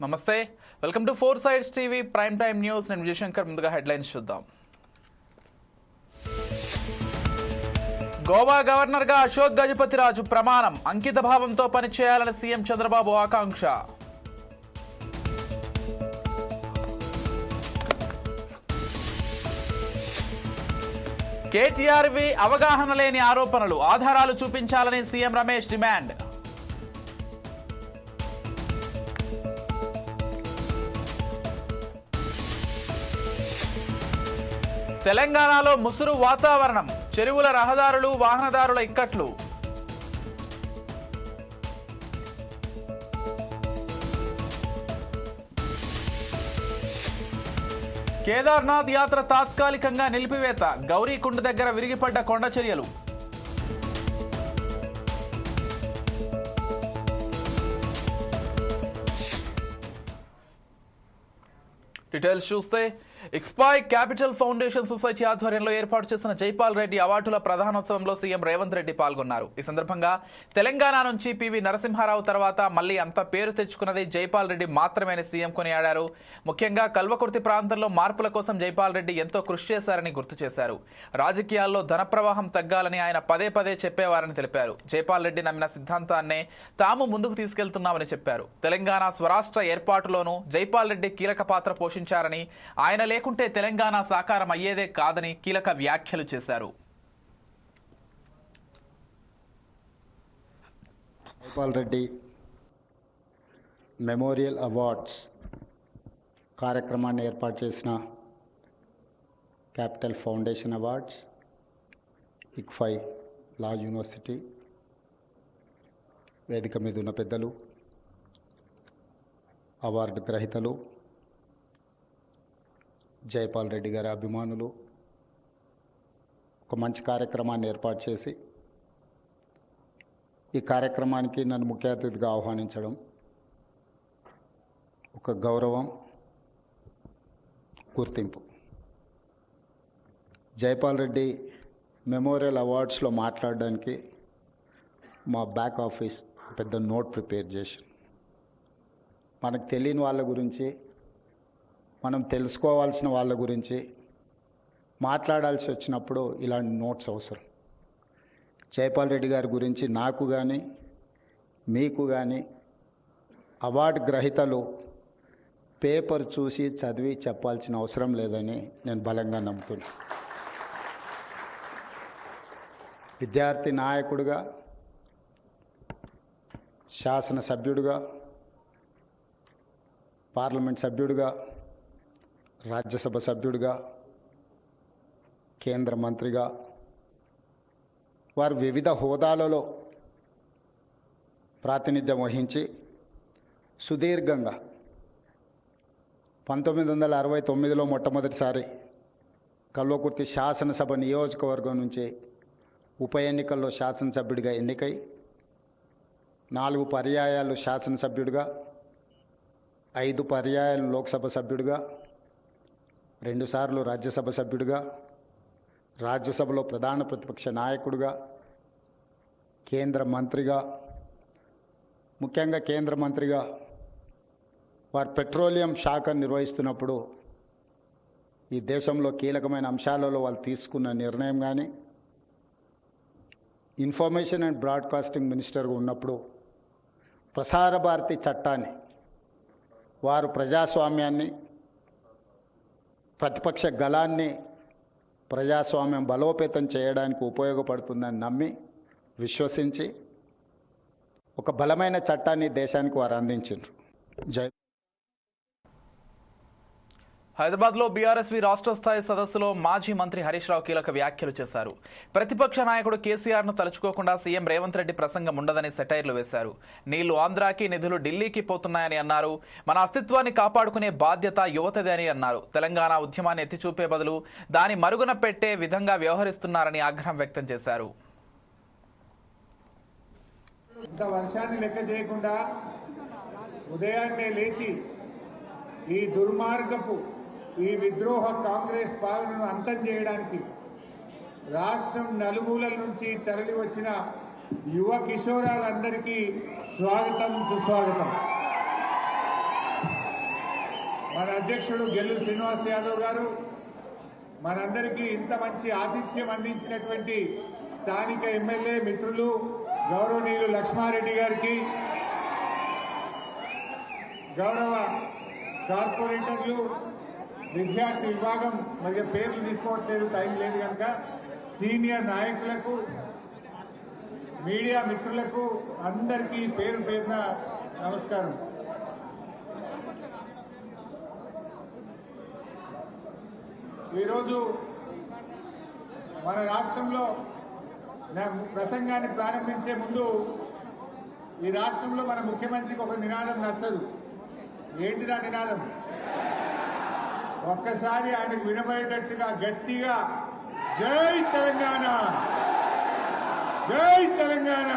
నమస్తే, welcome to 4 Sides TV prime time news. నేను విజయశంకర్. ముందుగా హెడ్లైన్స్ చూద్దాం. గోవా గవర్నర్గా అశోక్ గజపతిరాజు ప్రమాణం. అంకిత భావంతో పనిచేయాలని సీఎం చంద్రబాబు ఆకాంక్ష. కేటీఆర్వి అవగాహన లేని ఆరోపణలు, ఆధారాలు చూపించాలని సీఎం రమేష్ డిమాండ్. తెలంగాణలో ముసురు వాతావరణం, చెరువుల రహదారులు, వాహనదారుల ఇక్కట్లు. కేదార్నాథ్ యాత్ర తాత్కాలికంగా నిలిపివేత, గౌరీకుండ దగ్గర విరిగిపడ్డ కొండ చర్యలు. డీటెయిల్స్ చూస్తే, ఇక్స్పాయ్ క్యాపిటల్ ఫౌండేషన్ సొసైటీ ఆధ్వర్యంలో ఏర్పాటు చేసిన జైపాల్ రెడ్డి అవార్డుల ప్రధానోత్సవంలో సీఎం రేవంత్ రెడ్డి పాల్గొన్నారు. ఈ సందర్భంగా తెలంగాణ నుంచి పివి నరసింహారావు తర్వాత మళ్లీ అంత పేరు తెచ్చుకున్నది జైపాల్ రెడ్డి మాత్రమేని సీఎం కొనియాడారు. ముఖ్యంగా కల్వకుర్తి ప్రాంతంలో మార్పుల కోసం జైపాల్ రెడ్డి ఎంతో కృషి చేశారని గుర్తు చేశారు. రాజకీయాల్లో ధన ప్రవాహం తగ్గాలని ఆయన పదే పదే చెప్పేవారని తెలిపారు. జైపాల్ రెడ్డి నమ్మిన సిద్ధాంతాన్నే తాము ముందుకు తీసుకెళ్తున్నామని చెప్పారు. తెలంగాణ స్వరాష్ట్ర ఏర్పాటులోనూ జైపాల్ రెడ్డి కీలక పాత్ర పోషించారని, ఆయన లేకుంటే తెలంగాణ సాకారం అయ్యేదే కాదని కీలక వ్యాఖ్యలు చేశారు. జైపాల్ రెడ్డి మెమోరియల్ అవార్డ్స్ కార్యక్రమాన్ని ఏర్పాటు చేసిన క్యాపిటల్ ఫౌండేషన్ అవార్డ్స్, ఇక్ఫై లా యూనివర్సిటీ, వేదిక మీద ఉన్న పెద్దలు, అవార్డు గ్రహీతలు, జైపాల్ రెడ్డి గారి అభిమానులు ఒక మంచి కార్యక్రమాన్ని ఏర్పాటు చేసి ఈ కార్యక్రమానికి నన్ను ముఖ్య అతిథిగా ఆహ్వానించడం ఒక గౌరవం, గుర్తింపు. జైపాల్ రెడ్డి మెమోరియల్ అవార్డ్స్లో మాట్లాడడానికి మా బ్యాక్ ఆఫీస్ పెద్ద నోట్ ప్రిపేర్ చేసి, మనకు తెలియని వాళ్ళ గురించి, మనం తెలుసుకోవాల్సిన వాళ్ళ గురించి మాట్లాడాల్సి వచ్చినప్పుడు ఇలాంటి నోట్స్ అవసరం. జైపాల్ రెడ్డి గారి గురించి నాకు కానీ మీకు కానీ అవార్డు గ్రహీతలు పేపర్ చూసి చదివి చెప్పాల్సిన అవసరం లేదని నేను బలంగా నమ్ముతున్నాను. విద్యార్థి నాయకుడిగా, శాసనసభ్యుడిగా, పార్లమెంట్ సభ్యుడిగా, రాజ్యసభ సభ్యుడిగా, కేంద్ర మంత్రిగా, వారు వివిధ హోదాలలో ప్రాతినిధ్యం వహించి సుదీర్ఘంగా 1969లో మొట్టమొదటిసారి కల్వకుర్తి శాసనసభ నియోజకవర్గం నుంచి ఉప ఎన్నికల్లో శాసనసభ్యుడిగా ఎన్నికై 4 పర్యాయాలు శాసనసభ్యుడిగా, 5 పర్యాయాలు లోక్సభ సభ్యుడిగా, 2 సార్లు రాజ్యసభ సభ్యుడిగా, రాజ్యసభలో ప్రధాన ప్రతిపక్ష నాయకుడిగా, కేంద్ర మంత్రిగా, ముఖ్యంగా కేంద్ర మంత్రిగా వారు పెట్రోలియం శాఖను నిర్వహిస్తున్నప్పుడు ఈ దేశంలో కీలకమైన అంశాలలో వాళ్ళు తీసుకున్న నిర్ణయం కానీ, ఇన్ఫర్మేషన్ అండ్ బ్రాడ్కాస్టింగ్ మినిస్టర్గా ఉన్నప్పుడు ప్రసార భారతి చట్టాన్ని వారు ప్రజాస్వామ్యాన్ని, ప్రతిపక్ష గళాన్ని, ప్రజాస్వామ్యం బలోపేతం చేయడానికి ఉపయోగపడుతుందని నమ్మి, విశ్వసించి ఒక బలమైన చట్టాన్ని దేశానికి వారు అందించారు. హైదరాబాద్లో బీఆర్ఎస్వి రాష్ట్ర స్థాయి సదస్సులో మాజీ మంత్రి హరీష్ రావు కీలక వ్యాఖ్యలు చేశారు. ప్రతిపక్ష నాయకుడు కేసీఆర్ను తలుచుకోకుండా సీఎం రేవంత్ రెడ్డి ప్రసంగం ఉండదని సెటైర్లు వేశారు. నీళ్లు ఆంధ్రాకి, నిధులు ఢిల్లీకి పోతున్నాయని అన్నారు. మన అస్తిత్వాన్ని కాపాడుకునే బాధ్యత యువతదే అని అన్నారు. తెలంగాణ ఉద్యమాన్ని ఎత్తిచూపే బదులు దాని మరుగున పెట్టే విధంగా వ్యవహరిస్తున్నారని ఆగ్రహం వ్యక్తం చేశారు. ఇంత వర్షాన్ని లెక్క చేయకుండా ఉదయాన్నే లేచి ఈ దుర్మార్గపు, ఈ విద్రోహ కాంగ్రెస్ పాలనను అంతం చేయడానికి రాష్ట్రం నలుమూలల నుంచి తరలి వచ్చిన యువ కిషోరాలందరికీ స్వాగతం, సుస్వాగతం. మన అధ్యక్షుడు గెల్లు శ్రీనివాస్ యాదవ్ గారు, మనందరికీ ఇంత మంచి ఆతిథ్యం అందించినటువంటి స్థానిక ఎమ్మెల్యే మిత్రులు గౌరవనీయులు లక్ష్మారెడ్డి గారికి, గౌరవ కార్పొరేటర్లు, విద్యార్థి విభాగం మరి పేర్లు తీసుకోవట్లేదు, టైం లేదు కనుక, సీనియర్ నాయకులకు, మీడియా మిత్రులకు అందరికీ పేరు పేరున నమస్కారం. ఈరోజు మన రాష్ట్రంలో ప్రసంగాన్ని ప్రారంభించే ముందు ఈ రాష్ట్రంలో మన ముఖ్యమంత్రికి ఒక నినాదం నచ్చదు. ఏంటిదా నినాదం? ఒక్కసారి ఆయనకు వినబడేటట్టుగా గట్టిగా జై తెలంగాణ, జై తెలంగాణ,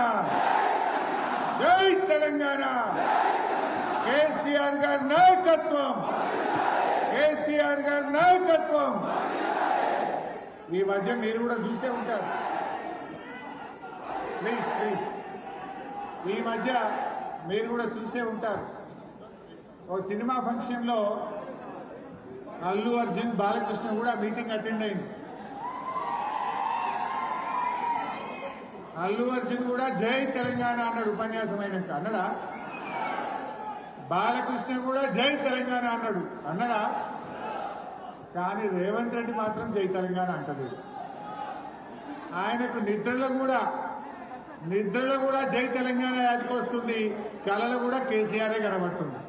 జై తెలంగాణ, కేసీఆర్ గారి నాయకత్వం, కేసీఆర్ గారి నాయకత్వం. ఈ మధ్య మీరు కూడా చూసే ఉంటారు, ప్లీజ్ ప్లీజ్, ఈ మధ్య మీరు కూడా చూసే ఉంటారు. ఓ సినిమా ఫంక్షన్ లో అల్లు అర్జున్, బాలకృష్ణ కూడా మీటింగ్ అటెండ్ అయింది. అల్లు అర్జున్ కూడా జై తెలంగాణ అన్నాడు ఉపన్యాసం అయినాక. అన్నడా? బాలకృష్ణ కూడా జై తెలంగాణ అన్నడా? కానీ రేవంత్ రెడ్డి మాత్రం జై తెలంగాణ అంటలేదు. ఆయనకు నిద్రలో కూడా జై తెలంగాణ యాదికి వస్తుంది, కళలో కూడా కేసీఆరే కనబడుతుంది.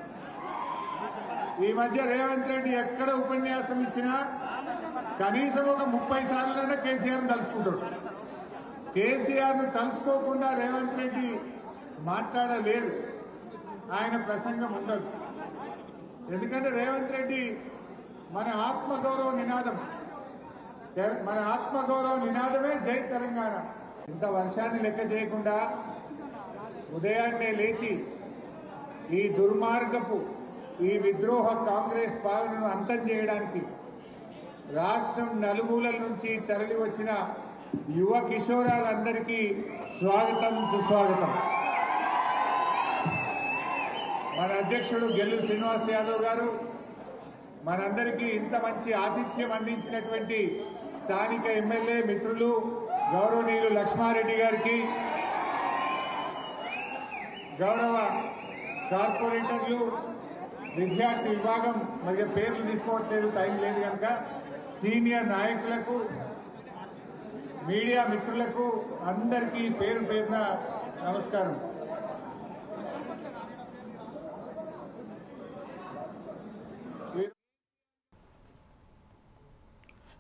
ఈ మధ్య రేవంత్ రెడ్డి ఎక్కడ ఉపన్యాసం ఇచ్చినా కనీసం ఒక 30 సార్లైనా కేసీఆర్ను తలుచుకుంటాడు. కేసీఆర్ను తలుచుకోకుండా రేవంత్ రెడ్డి మాట్లాడలేడు, ఆయన ప్రసంగం ఉండదు. ఎందుకంటే రేవంత్ రెడ్డి మన ఆత్మగౌరవ నినాదమే జై తెలంగాణ. ఇంత వర్షాన్ని లెక్క చేయకుండా ఉదయాన్నే లేచి ఈ దుర్మార్గపు, ఈ విద్రోహ కాంగ్రెస్ పాలనను అంతం చేయడానికి రాష్ట్రం నలుమూలల నుంచి తరలి వచ్చిన యువ కిషోరాలందరికీ స్వాగతం, సుస్వాగతం. మన అధ్యక్షుడు గెల్లు శ్రీనివాస్ యాదవ్ గారు, మనందరికీ ఇంత మంచి ఆతిథ్యం అందించినటువంటి స్థానిక ఎమ్మెల్యే మిత్రులు గౌరవనీయులు లక్ష్మారెడ్డి గారికి, గౌరవ కార్పొరేటర్లు, విద్యార్థి విభాగం మరి పేర్లు తీసుకోవట్లేదు, టైం లేదు కనుక, సీనియర్ నాయకులకు, మీడియా మిత్రులకు అందరికీ పేరు పేరున నమస్కారం.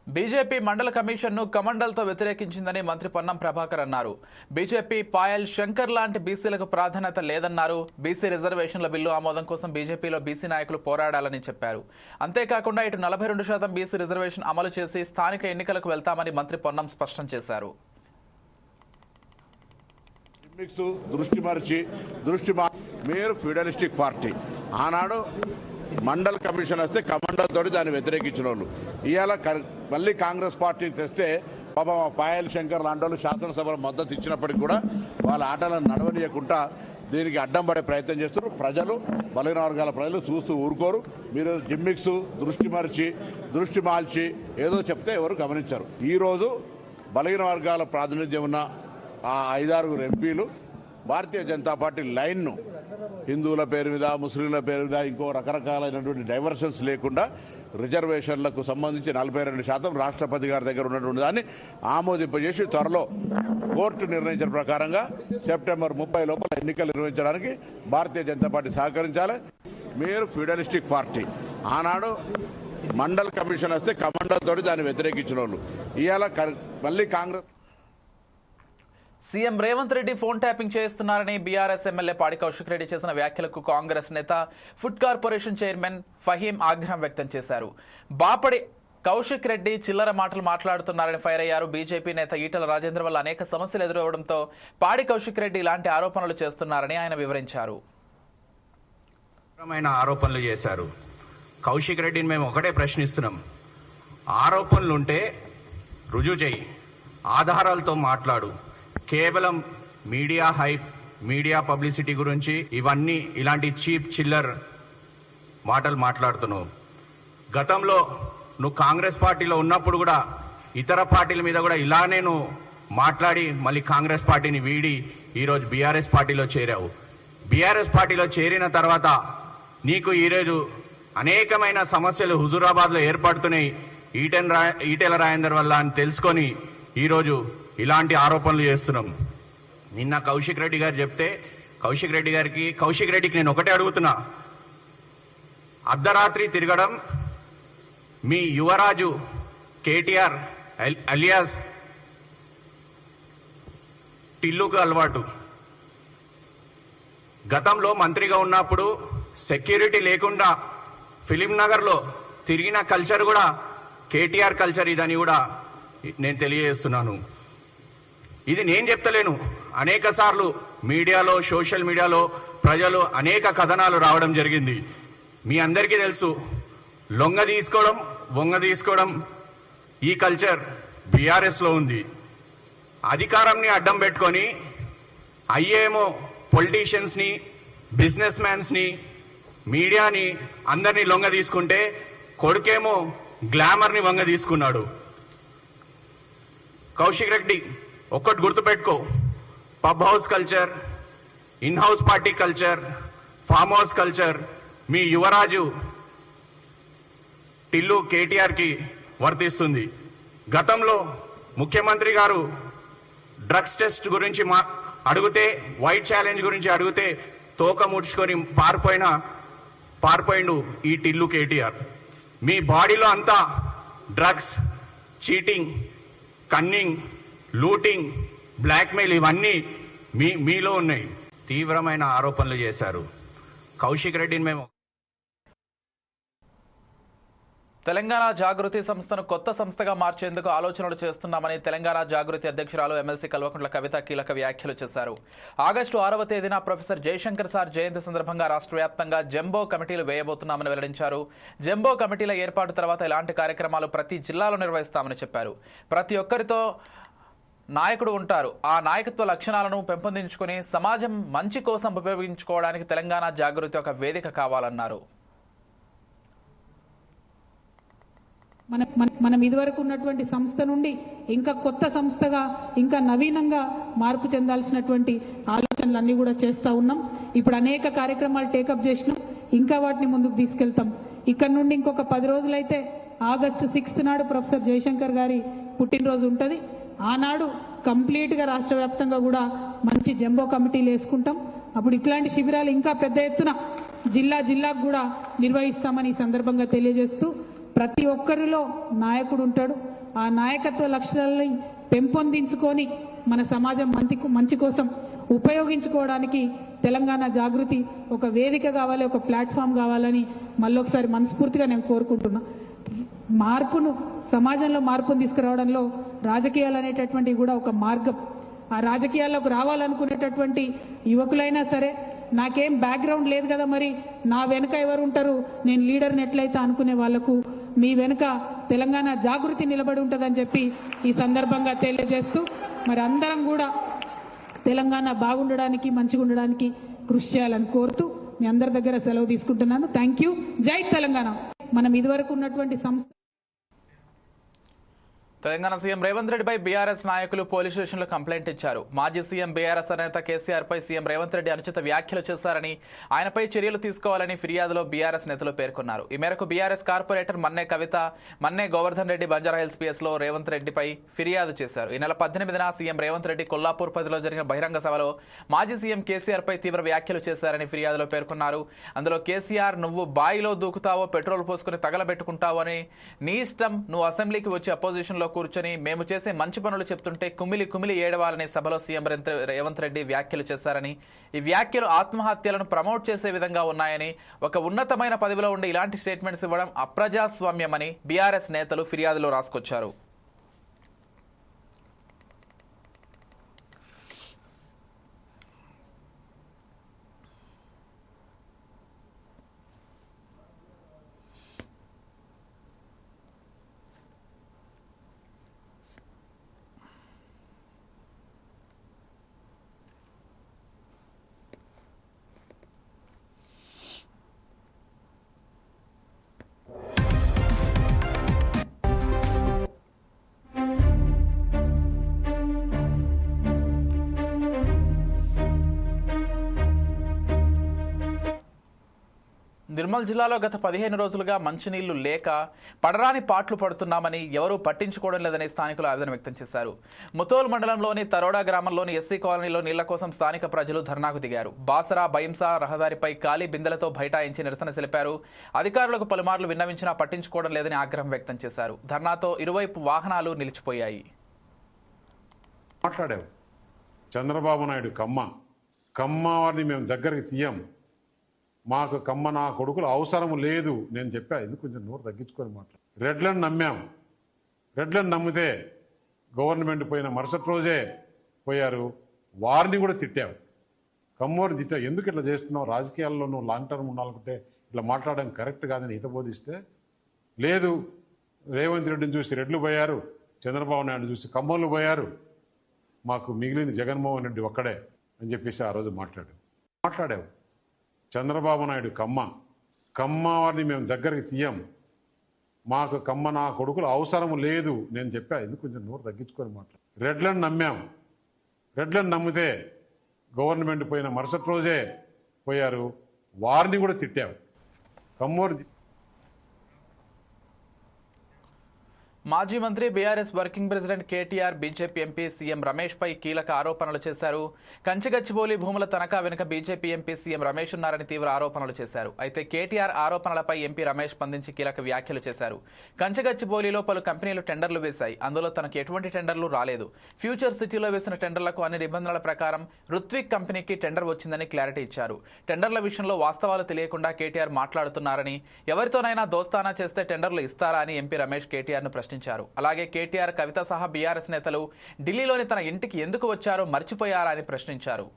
బీజేపీ మండల కమిషన్ను కమండల్తో వ్యతిరేకించిందని మంత్రి పొన్నం ప్రభాకర్ అన్నారు. బీజేపీ పాయల్ శంకర్ లాంటి బీసీలకు ప్రాధాన్యత లేదన్నారు. బీసీ రిజర్వేషన్ల బిల్లు ఆమోదం కోసం బీజేపీలో బీసీ నాయకులు పోరాడాలని చెప్పారు. అంతేకాకుండా ఇటు 42% బీసీ రిజర్వేషన్ అమలు చేసి స్థానిక ఎన్నికలకు వెళ్తామని మంత్రి పొన్నం స్పష్టం చేశారు. మీరు ఫ్యూడలిస్టిక్ పార్టీ ఆనాడు మండల్ కమిషన్ వస్తే కమండల్ తోటి దాన్ని వ్యతిరేకించిన వాళ్ళు ఇవాళ మళ్ళీ కాంగ్రెస్ పార్టీ తెస్తే పాపం పాయల్ శంకర్ లాంటి వాళ్ళు శాసనసభలో మద్దతు ఇచ్చినప్పటికీ కూడా వాళ్ళ ఆటలను నడవనీయకుండా దీనికి అడ్డం పడే ప్రయత్నం చేస్తున్నారు. ప్రజలు, బలహీన వర్గాల ప్రజలు చూస్తూ ఊరుకోరు. మీరు జిమ్మిక్స్ దృష్టి మార్చి ఏదో చెప్తే ఎవరు గమనించారు. ఈరోజు బలహీన వర్గాల ప్రాతినిధ్యం ఉన్న ఆ 5-6 ఎంపీలు భారతీయ జనతా పార్టీ లైన్ను హిందువుల పేరు మీద, ముస్లింల పేరు మీద ఇంకో రకరకాలైనటువంటి డైవర్షన్స్ లేకుండా రిజర్వేషన్లకు సంబంధించి 42% రాష్ట్రపతి గారి దగ్గర ఉన్నటువంటి దాన్ని ఆమోదింపజేసి త్వరలో కోర్టు నిర్ణయించిన ప్రకారంగా సెప్టెంబర్ 30 లోపల ఎన్నికలు నిర్వహించడానికి భారతీయ జనతా పార్టీ సహకరించాలి. మీరు ఫ్యూడలిస్టిక్ పార్టీ ఆనాడు మండల్ కమిషన్ వస్తే కమండల్ తోటి దాన్ని వ్యతిరేకించిన వాళ్ళు ఇవాళ మళ్ళీ Congress. CM Revanth Reddy phone tapping చేస్తున్నారని బీఆర్ఎస్ ఎమ్మెల్యే పాడి కౌశిక్ రెడ్డి చేసిన వ్యాఖ్యలకు కాంగ్రెస్ నేత, ఫుడ్ కార్పొరేషన్ చైర్మన్ ఫహీం ఆగ్రహం వ్యక్తం చేశారు. బాపడి కౌశిక్ రెడ్డి చిల్లర మాటలు మాట్లాడుతున్నారని ఫైర్ అయ్యారు. బీజేపీ నేత ఈటల రాజేంద్ర వల్ల అనేక సమస్యలు ఎదురవడంతో పాడి కౌశిక్ రెడ్డి ఇలాంటి ఆరోపణలు చేస్తున్నారని ఆయన వివరించారు. ఆరోపణలు చేశారు. కౌశిక్ రెడ్డిని మేము ఒకటే ప్రశ్నిస్తున్నాం, ఆరోపణలుంటే రుజువు చేయి, ఆధారాలతో మాట్లాడు. కేవలం మీడియా హైప్, మీడియా పబ్లిసిటీ గురించి ఇవన్నీ ఇలాంటి చీప్ చిల్లర్ మాటలు మాట్లాడుతున్నావు. గతంలో నువ్వు కాంగ్రెస్ పార్టీలో ఉన్నప్పుడు కూడా ఇతర పార్టీల మీద కూడా ఇలానే నువ్వు మాట్లాడి మళ్ళీ కాంగ్రెస్ పార్టీని వీడి ఈరోజు బీఆర్ఎస్ పార్టీలో చేరావు. బీఆర్ఎస్ పార్టీలో చేరిన తర్వాత నీకు ఈరోజు అనేకమైన సమస్యలు హుజూరాబాద్లో ఏర్పడుతున్నాయి ఈటెల రాజేందర్ వల్ల అని తెలుసుకొని ఈరోజు ఇలాంటి ఆరోపణలు చేస్తున్నాం. నిన్న కౌశిక్ రెడ్డి గారు చెప్తే కౌశిక్ రెడ్డికి నేను ఒకటే అడుగుతున్నా, అర్ధరాత్రి తిరగడం మీ యువరాజు కేటీఆర్ అలియాస్ టిల్లుకు అలవాటు. గతంలో మంత్రిగా ఉన్నప్పుడు సెక్యూరిటీ లేకుండా ఫిలిం నగర్లో తిరిగిన కల్చర్ కూడా కేటీఆర్ కల్చర్ ఇదని కూడా నేను తెలియజేస్తున్నాను. ఇది నేను చెప్తలేను, అనేక సార్లు మీడియాలో సోషల్ మీడియాలో ప్రజలు అనేక కథనాలు రావడం జరిగింది. మీ అందరికీ తెలుసు, లొంగ తీసుకోవడం వంగ తీసుకోవడం ఈ కల్చర్ బీఆర్ఎస్లో ఉంది. అధికారంని అడ్డం పెట్టుకొని అయ్యేమో పొలిటీషియన్స్ని, బిజినెస్ మ్యాన్స్ని, మీడియాని అందరినీ లొంగ తీసుకుంటే కొడుకేమో గ్లామర్ని వంగ తీసుకున్నాడు. కౌశిక్ రెడ్డి ఒక్కటి గుర్తుపెట్టుకో, pub house culture, in house party culture, farm house culture మీ యువరాజు టిల్లు కేటీఆర్కి వర్తిస్తుంది. గతంలో ముఖ్యమంత్రి గారు డ్రగ్స్ టెస్ట్ గురించి అడిగితే, వైట్ ఛాలెంజ్ గురించి అడిగితే తోక ముడుచుకొని పారిపోయిండు ఈ టిల్లు కేటీఆర్. మీ బాడీలో అంతా drugs, cheating, cunning, looting, blackmail ఇవన్నీ మీలో ఉన్నాయి. తీవ్రమైన ఆరోపణలు చేశారు. కౌశిక్ రెడ్డిని మేము తెలంగాణ జాగృతి సంస్థను కొత్త సంస్థగా మార్చేందుకు ఆలోచనలు చేస్తున్నామని తెలంగాణ జాగృతి అధ్యక్షురాలు ఎమ్మెల్సీ కల్వకుంట్ల కవిత కీలక వ్యాఖ్యలు చేశారు. ఆగస్టు 6వ తేదీన ప్రొఫెసర్ జయశంకర్ సార్ జయంతి సందర్భంగా రాష్ట్ర వ్యాప్తంగా జంబో కమిటీలు వేయబోతున్నామని వెల్లడించారు. జంబో కమిటీల ఏర్పాటు తర్వాత ఇలాంటి కార్యక్రమాలు ప్రతి జిల్లాలో నిర్వహిస్తామని చెప్పారు. ప్రతి ఒక్కరితో నాయకుడు ఉంటారు. ఆ నాయకత్వ లక్షణాలను పెంపొందించుకుని సమాజం మంచి కోసం ఉపయోగించుకోవడానికి తెలంగాణ జాగృతి ఒక వేదిక కావాలన్నారు. మనం ఇదివరకు ఉన్నటువంటి సంస్థ నుండి ఇంకా కొత్త సంస్థగా ఇంకా నవీనంగా మార్పు చెందాల్సినటువంటి ఆలోచనలు అన్నీ కూడా చేస్తూ ఉన్నాం. ఇప్పుడు అనేక కార్యక్రమాలు టేకప్ చేసినాం, ఇంకా వాటిని ముందుకు తీసుకెళ్తాం. ఇక్కడ నుండి ఇంకొక 10 రోజులైతే ఆగస్టు 6th నాడు ప్రొఫెసర్ జయశంకర్ గారి పుట్టినరోజు ఉంటుంది. ఆనాడు కంప్లీట్గా రాష్ట్ర వ్యాప్తంగా కూడా మంచి జంబో కమిటీలు వేసుకుంటాం. అప్పుడు ఇట్లాంటి శిబిరాలు ఇంకా పెద్ద ఎత్తున జిల్లాకు కూడా నిర్వహిస్తామని ఈ సందర్భంగా తెలియజేస్తూ, ప్రతి ఒక్కరిలో నాయకుడు ఉంటాడు. ఆ నాయకత్వ లక్షణాలని పెంపొందించుకొని మన సమాజం మంచి కోసం ఉపయోగించుకోవడానికి తెలంగాణ జాగృతి ఒక వేదిక కావాలి, ఒక ప్లాట్ఫామ్ కావాలని మళ్ళొకసారి మనస్ఫూర్తిగా నేను కోరుకుంటున్నా. సమాజంలో మార్పును తీసుకురావడంలో రాజకీయాలు అనేటటువంటివి కూడా ఒక మార్గం. ఆ రాజకీయాల్లోకి రావాలనుకునేటటువంటి యువకులైనా సరే, నాకేం బ్యాక్గ్రౌండ్ లేదు కదా, మరి నా వెనుక ఎవరు ఉంటారు, నేను లీడర్ని ఎట్లయితే అనుకునే వాళ్లకు మీ వెనుక తెలంగాణ జాగృతి నిలబడి ఉంటుందని చెప్పి ఈ సందర్భంగా తెలియజేస్తూ, మరి అందరం కూడా తెలంగాణ బాగుండడానికి మంచిగా ఉండడానికి కృషి చేయాలని కోరుతూ మీ అందరి దగ్గర సెలవు తీసుకుంటున్నాను. Thank you. జై తెలంగాణ. మనం ఇదివరకు ఉన్నటువంటి సంస్థ. తెలంగాణ సీఎం రేవంత్ రెడ్డిపై బీఆర్ఎస్ నాయకులు పోలీస్ స్టేషన్లో కంప్లైంట్ ఇచ్చారు. మాజీ సీఎం బీఆర్ఎస్ నేత కేసీఆర్పై సీఎం రేవంత్ రెడ్డి అనుచిత వ్యాఖ్యలు చేశారని, ఆయనపై చర్యలు తీసుకోవాలని ఫిర్యాదులో బీఆర్ఎస్ నేతలు పేర్కొన్నారు. ఈ మేరకు బీఆర్ఎస్ కార్పొరేటర్ మన్నే కవిత, మన్నే గోవర్ధన్ రెడ్డి బంజారాహిల్స్ పిఎస్లో రేవంత్ రెడ్డిపై ఫిర్యాదు చేశారు. ఈ నెల 18న సీఎం రేవంత్ రెడ్డి కొల్లాపూర్ పరిధిలో జరిగిన బహిరంగ సభలో మాజీ సీఎం కేసీఆర్పై తీవ్ర వ్యాఖ్యలు చేశారని ఫిర్యాదులో పేర్కొన్నారు. అందులో కేసీఆర్, నువ్వు బాయిలో దూకుతావో పెట్రోల్ పోసుకుని తగలబెట్టుకుంటావో అని నీ ఇష్టం, నువ్వు అసెంబ్లీకి వచ్చి అపోజిషన్లో కూర్చొని మేము చేసే మంచి పనులు చెప్తుంటే కుమిలి ఏడవాలని సభలో సీఎం రేవంత్ రెడ్డి వ్యాఖ్యలు చేశారని, ఈ వ్యాఖ్యలు ఆత్మహత్యలను ప్రమోట్ చేసే విధంగా ఉన్నాయని, ఒక ఉన్నతమైన పదవిలో ఉండి ఇలాంటి స్టేట్మెంట్స్ ఇవ్వడం అప్రజాస్వామ్యమని బీఆర్ఎస్ నేతలు ఫిర్యాదులో రాసుకొచ్చారు. నిర్మల్ జిల్లాలో గత 15 రోజులుగా మంచినీళ్లు లేక పడరాని పాట్లు పడుతున్నామని ఎవరూ పట్టించుకోవడం లేదని స్థానికులు ఆవేదన వ్యక్తం చేశారు. ముతోల్ మండలంలోని తరోడా గ్రామంలోని ఎస్సీ కాలనీలో నీళ్ల కోసం స్థానిక ప్రజలు ధర్నాకు దిగారు. బాసరా బైంసా రహదారిపై ఖాళీ బిందెలతో బైఠాయించి నిరసన తెలిపారు. అధికారులకు పలుమార్లు విన్నవించినా పట్టించుకోవడం లేదని ఆగ్రహం వ్యక్తం చేశారు. ధర్నాతో ఇరువైపు వాహనాలు నిలిచిపోయాయి. మాట్లాడావు చంద్రబాబు నాయుడు కమ్మవారిని మేము దగ్గరికి తీయం, మాకు కమ్మ నా కొడుకులు అవసరం లేదు నేను చెప్పా. ఎందుకు కొంచెం నోరు తగ్గించుకొని మాట్లాడు. రెడ్లను నమ్మాం, రెడ్లను నమ్మితే గవర్నమెంట్ పోయిన మరుసటి రోజే పోయారు, వారిని కూడా తిట్టావు. కమ్మవారిని తిట్టావు. ఎందుకు ఇట్లా చేస్తున్నావు? రాజకీయాల్లో నువ్వు లాంగ్ టర్మ్ ఉండాలనుకుంటే ఇట్లా మాట్లాడడం కరెక్ట్ కాదని హితబోధిస్తే లేదు, రేవంత్ రెడ్డిని చూసి రెడ్లు పోయారు, చంద్రబాబు నాయుడు చూసి కమ్మోళ్ళు పోయారు, మాకు మిగిలింది జగన్మోహన్ రెడ్డి ఒక్కడే అని చెప్పేసి ఆ రోజు మాట్లాడావు. చంద్రబాబు నాయుడు కమ్మవారిని మేము దగ్గరికి తీయం, మాకు కమ్మ నా కొడుకులు అవసరం లేదు నేను చెప్పా. ఎందుకు కొంచెం నోరు తగ్గించుకొని మాట్లాడు. రెడ్లను నమ్మాం, రెడ్లను నమ్మితే గవర్నమెంట్ పోయిన మరుసటి రోజే పోయారు, వారిని కూడా తిట్టావు. కమ్మోరు మాజీ మంత్రి BRS working president KTR BJP MP CM Ramesh పై కీలక ఆరోపణలు చేశారు. కంచిగచ్చిబౌలి భూముల తనఖా వెనుక బీజేపీ ఎంపీ సీఎం రమేష్ ఉన్నారని తీవ్ర ఆరోపణలు చేశారు. అయితే కేటీఆర్ ఆరోపణలపై ఎంపీ రమేష్ స్పందించి కీలక వ్యాఖ్యలు చేశారు. కంచిగచ్చిబౌలిలో పలు కంపెనీలు టెండర్లు వేశాయి, అందులో తనకు ఎటువంటి టెండర్లు రాలేదు. ఫ్యూచర్ సిటీలో వేసిన టెండర్లకు అన్ని నిబంధనల ప్రకారం రుత్విక్ కంపెనీకి టెండర్ వచ్చిందని క్లారిటీ ఇచ్చారు. టెండర్ల విషయంలో వాస్తవాలు తెలియకుండా కేటీఆర్ మాట్లాడుతున్నారని, ఎవరితోనైనా దోస్తానా చేస్తే టెండర్లు ఇస్తారా అని ఎంపీ రమేష్ కేటీఆర్ను ప్రశ్నించారు. అలాగే కేటీఆర్, కవిత సహా బీఆర్ఎస్ నేతలు ఢిల్లీలోని తన ఇంటికి ఎందుకు వచ్చారో మర్చిపోయారా అని ప్రశ్నించారు.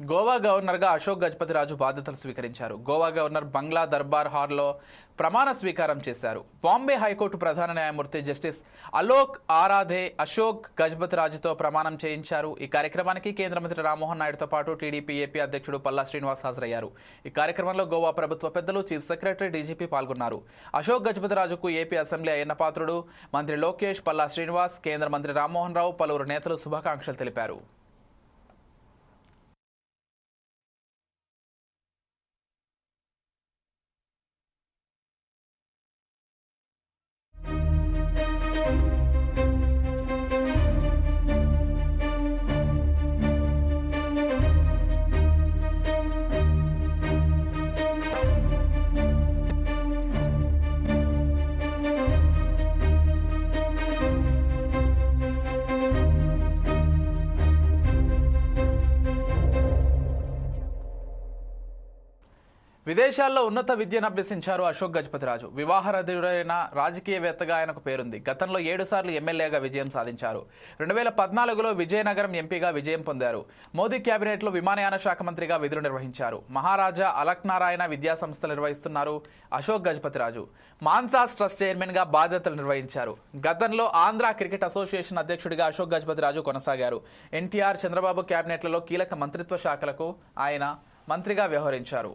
గోవా గవర్నర్గా అశోక్ గజపతిరాజు బాధ్యతలు స్వీకరించారు. గోవా గవర్నర్ బంగ్లా దర్బార్ హాల్లో ప్రమాణ స్వీకారం చేశారు. బాంబే హైకోర్టు ప్రధాన న్యాయమూర్తి జస్టిస్ అలోక్ ఆరాధే అశోక్ గజపతిరాజుతో ప్రమాణం చేయించారు. ఈ కార్యక్రమానికి కేంద్ర మంత్రి రామ్మోహన్ నాయుడుతో పాటు టీడీపీ ఏపీ అధ్యక్షుడు పల్లా శ్రీనివాస్ హాజరయ్యారు. ఈ కార్యక్రమంలో గోవా ప్రభుత్వ పెద్దలు, చీఫ్ సెక్రటరీ, డీజీపీ పాల్గొన్నారు. అశోక్ గజపతిరాజుకు ఏపీ అసెంబ్లీ అయ్యన్న పాత్రుడు, మంత్రి లోకేష్, పల్లా శ్రీనివాస్, కేంద్ర మంత్రి రామ్మోహన్ రావు, పలువురు నేతలు శుభాకాంక్షలు తెలిపారు. విదేశాల్లో ఉన్నత విద్యను అభ్యసించారు అశోక్ గజపతిరాజు. వివాహరహితుడైన రాజకీయవేత్తగా ఆయనకు పేరుంది. గతంలో 7 సార్లు ఎమ్మెల్యేగా విజయం సాధించారు. 2014లో విజయనగరం ఎంపీగా విజయం పొందారు. మోదీ కేబినెట్లో విమానయాన శాఖ మంత్రిగా విధులు నిర్వహించారు. మహారాజా అలక్నారాయణ విద్యా సంస్థలు నిర్వహిస్తున్నారు అశోక్ గజపతిరాజు. మాన్సాస్ ట్రస్ట్ చైర్మన్గా బాధ్యతలు నిర్వహించారు. గతంలో ఆంధ్ర క్రికెట్ అసోసియేషన్ అధ్యక్షుడిగా అశోక్ గజపతిరాజు కొనసాగారు. ఎన్టీఆర్, చంద్రబాబు కేబినెట్లలో కీలక మంత్రిత్వ శాఖలకు ఆయన మంత్రిగా వ్యవహరించారు.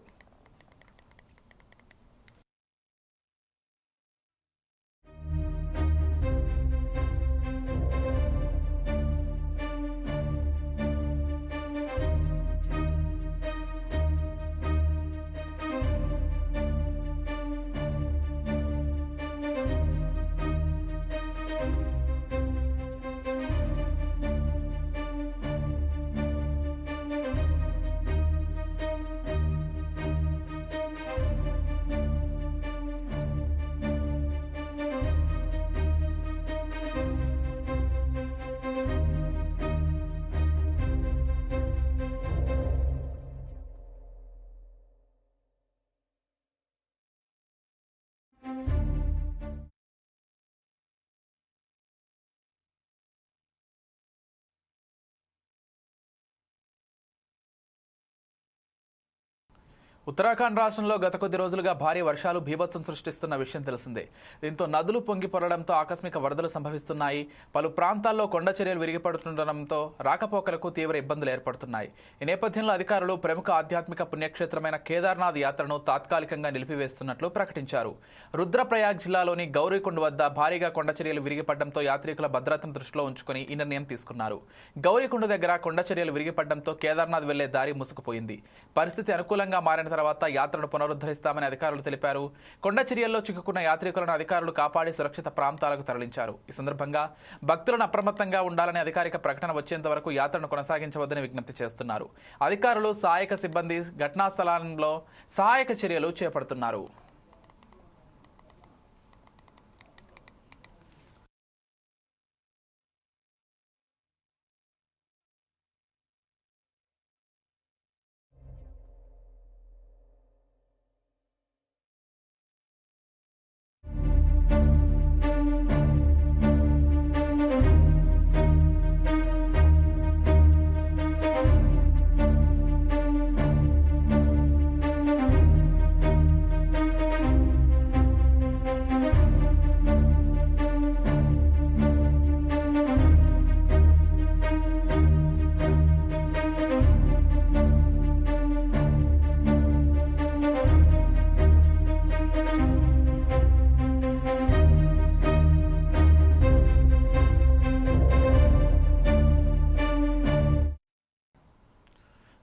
ఉత్తరాఖండ్ రాష్ట్రంలో గత కొద్ది రోజులుగా భారీ వర్షాలు బీభత్సం సృష్టిస్తున్న విషయం తెలిసిందే. దీంతో నదులు పొంగి పొరడంతో ఆకస్మిక వరదలు సంభవిస్తున్నాయి. పలు ప్రాంతాల్లో కొండ చర్యలు విరిగిపడుతుండటంతో రాకపోకలకు తీవ్ర ఇబ్బందులు ఏర్పడుతున్నాయి. ఈ నేపథ్యంలో అధికారులు ప్రముఖ ఆధ్యాత్మిక పుణ్యక్షేత్రమైన కేదార్నాథ్ యాత్రను తాత్కాలికంగా నిలిపివేస్తున్నట్లు ప్రకటించారు. రుద్రప్రయాగ్ జిల్లాలోని గౌరీకుండ్ వద్ద భారీగా కొండ చర్యలు విరిగిపడడంతో యాత్రికుల భద్రతను దృష్టిలో ఉంచుకుని ఈ నిర్ణయం తీసుకున్నారు. గౌరీకుండ్ దగ్గర కొండ చర్యలు విరిగిపడడంతో కేదార్నాథ్ వెళ్లే దారి మూసుకుపోయింది. పరిస్థితి అనుకూలంగా మారిన తర్వాత యాత్రను పునరుద్ధరిస్తామని అధికారులు తెలిపారు. కొండ చర్యల్లో చిక్కుకున్న యాత్రికులను అధికారులు కాపాడి సురక్షిత ప్రాంతాలకు తరలించారు. ఈ సందర్భంగా భక్తులను అప్రమత్తంగా ఉండాలని అధికారిక ప్రకటన వచ్చేంత వరకు యాత్రను కొనసాగించవద్దని విజ్ఞప్తి చేస్తున్నారు. అధికారులు సహాయక సిబ్బంది ఘటనా స్థలంలో సహాయక చర్యలు చేపడుతున్నారు.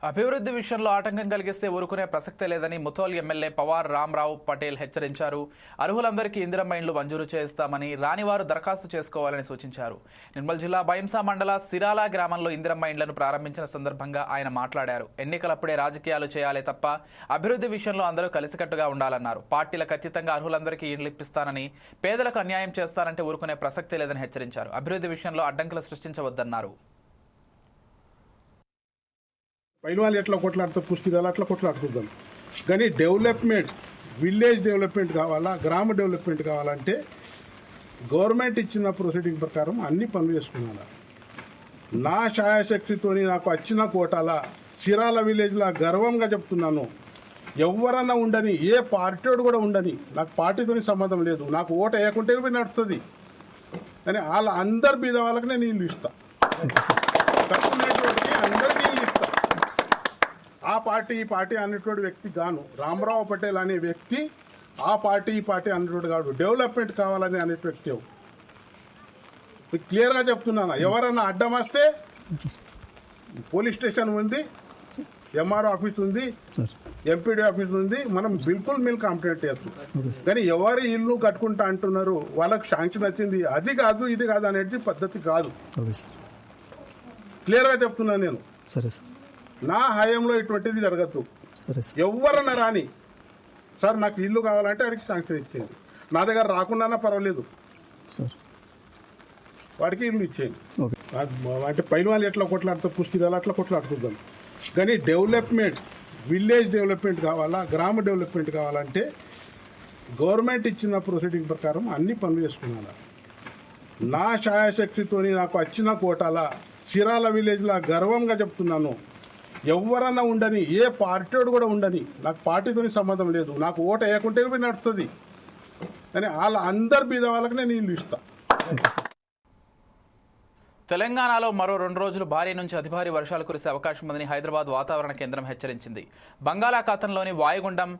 అభివృద్ధి విషయంలో ఆటంకం కలిగిస్తే ఊరుకునే ప్రసక్తే లేదని ముథోల్ ఎమ్మెల్యే పవార్ రామ్రావు పటేల్ హెచ్చరించారు. అర్హులందరికీ ఇందిరమ్మ ఇండ్లు మంజూరు చేస్తామని, రానివారు దరఖాస్తు చేసుకోవాలని సూచించారు. నిర్మల్ జిల్లా బైంసా మండల సిరాల గ్రామంలో ఇందిరమ్మ ఇండ్లను ప్రారంభించిన సందర్భంగా ఆయన మాట్లాడారు. ఎన్నికలప్పుడే రాజకీయాలు చేయాలే తప్ప అభివృద్ధి విషయంలో అందరూ కలిసికట్టుగా ఉండాలన్నారు. పార్టీలకు అతీతంగా అర్హులందరికీ ఇండ్లు ఇప్పిస్తానని, పేదలకు అన్యాయం చేస్తానంటే ఊరుకునే ప్రసక్తే లేదని హెచ్చరించారు. అభివృద్ధి విషయంలో అడ్డంకులు సృష్టించవద్దన్నారు. పైన వాళ్ళు ఎట్లా కొట్లాడుతూ పుస్తకాలు అట్లా కొట్లాడుకుందాం. కానీ డెవలప్మెంట్, విలేజ్ డెవలప్మెంట్ కావాలా, గ్రామ డెవలప్మెంట్ కావాలంటే గవర్నమెంట్ ఇచ్చిన ప్రొసీడింగ్ ప్రకారం అన్ని పనులు చేసుకున్నాను. నా ఛాయాశక్తితోని నాకు వచ్చిన కోటాల చిరాల విలేజ్లో గర్వంగా చెప్తున్నాను. ఎవరన్నా ఉండని, ఏ పార్టీ కూడా ఉండని, నాకు పార్టీతోని సంబంధం లేదు. నాకు ఓటు వేయకుంటే నడుస్తుంది. కానీ వాళ్ళ అందరి బీద వాళ్ళకి నేను ఇల్లు ఇస్తాను. తక్కువ అందరికీ ఇల్లు ఇస్తాను. ఆ పార్టీ ఈ పార్టీ అనేటువంటి వ్యక్తి గాను రామరావు పటేల్ అనే వ్యక్తి ఆ పార్టీ ఈ పార్టీ అనేటువంటి కాదు. డెవలప్మెంట్ కావాలని అనే వ్యక్తి క్లియర్గా చెప్తున్నాను. ఎవరన్నా అడ్డం వస్తే పోలీస్ స్టేషన్ ఉంది, ఎంఆర్ఓ ఆఫీస్ ఉంది, ఎంపీడీ ఆఫీస్ ఉంది. మనం బిల్కుల్ మీరు కంప్లైంట్ చేస్తాం. కానీ ఎవరు ఇల్లు కట్టుకుంటా అంటున్నారు, వాళ్ళకి శాంక్షన్ వచ్చింది, అది కాదు ఇది కాదు అనేది పద్ధతి కాదు. క్లియర్గా చెప్తున్నాను నేను. నా హయాంలో ఇటువంటిది జరగద్దు. ఎవరన్నా రాని సార్ నాకు ఇల్లు కావాలంటే వాడికి శాంక్షన్ ఇచ్చేయండి. నా దగ్గర రాకుండా పర్వాలేదు, వాడికి ఇల్లు ఇచ్చేయండి. అంటే పైన వాళ్ళు ఎట్లా కొట్లాడుతూ పుస్తకాలు అట్లా కొట్లాడుకుందాం. కానీ డెవలప్మెంట్, విలేజ్ డెవలప్మెంట్ కావాలా, గ్రామ డెవలప్మెంట్ కావాలంటే గవర్నమెంట్ ఇచ్చిన ప్రొసీడింగ్ ప్రకారం అన్ని పనులు చేసుకున్నాను. నా ఛాయాశక్తితోని నాకు వచ్చిన కోటాల చిరాల విలేజ్లో గర్వంగా చెప్తున్నాను. ఎవరన్నా ఉండని, ఏ పార్టీ కూడా ఉండని, నాకు పార్టీతోని సంబంధం లేదు. నాకు ఓటు వేయకుంటే నడుస్తుంది. కానీ వాళ్ళ అందరి బీద వాళ్ళకి నేను ఇల్లు ఇస్తాను. తెలంగాణలో మరో 2 రోజులు భారీ నుంచి అతి భారీ వర్షాలు కురిసే అవకాశం ఉందని హైదరాబాద్ వాతావరణ కేంద్రం హెచ్చరించింది. బంగాళాఖాతంలోని వాయుగుండం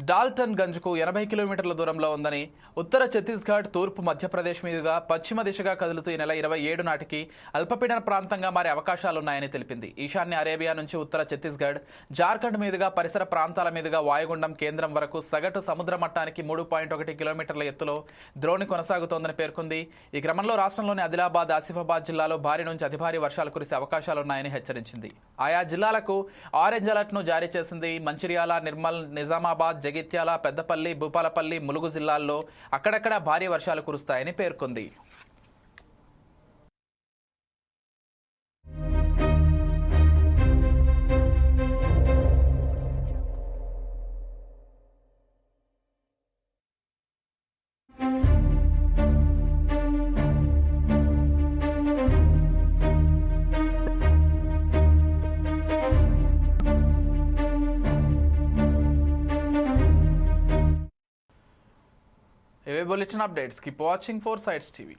డాల్టన్ గంజ్కు 80 కిలోమీటర్ల దూరంలో ఉందని, ఉత్తర ఛత్తీస్గఢ్, తూర్పు మధ్యప్రదేశ్ మీదుగా పశ్చిమ దిశగా కదులుతూ ఈ నెల 27 నాటికి అల్పపీడన ప్రాంతంగా మారే అవకాశాలున్నాయని తెలిపింది. ఈశాన్య అరేబియా నుంచి ఉత్తర ఛత్తీస్గఢ్, జార్ఖండ్ మీదుగా పరిసర ప్రాంతాల మీదుగా వాయుగుండం కేంద్రం వరకు సగటు సముద్ర మట్టానికి 3.1 కిలోమీటర్ల ఎత్తులో ద్రోణి కొనసాగుతోందని పేర్కొంది. ఈ క్రమంలో రాష్ట్రంలోని ఆదిలాబాద్, ఆసిఫాబాద్ జిల్లాలో భారీ నుంచి అతి భారీ వర్షాలు కురిసే అవకాశాలున్నాయని హెచ్చరించింది. ఆయా జిల్లాలకు ఆరెంజ్ అలర్ట్ను జారీ చేసింది. మంచిర్యాల, నిర్మల్, నిజామాబాద్, జగిత్యాల, పెద్దపల్లి, భూపాలపల్లి, ములుగు జిల్లాల్లో అక్కడక్కడ భారీ వర్షాలు కురుస్తాయని పేర్కొంది. ఇవే bulletin updates. Keep watching 4 Sides TV.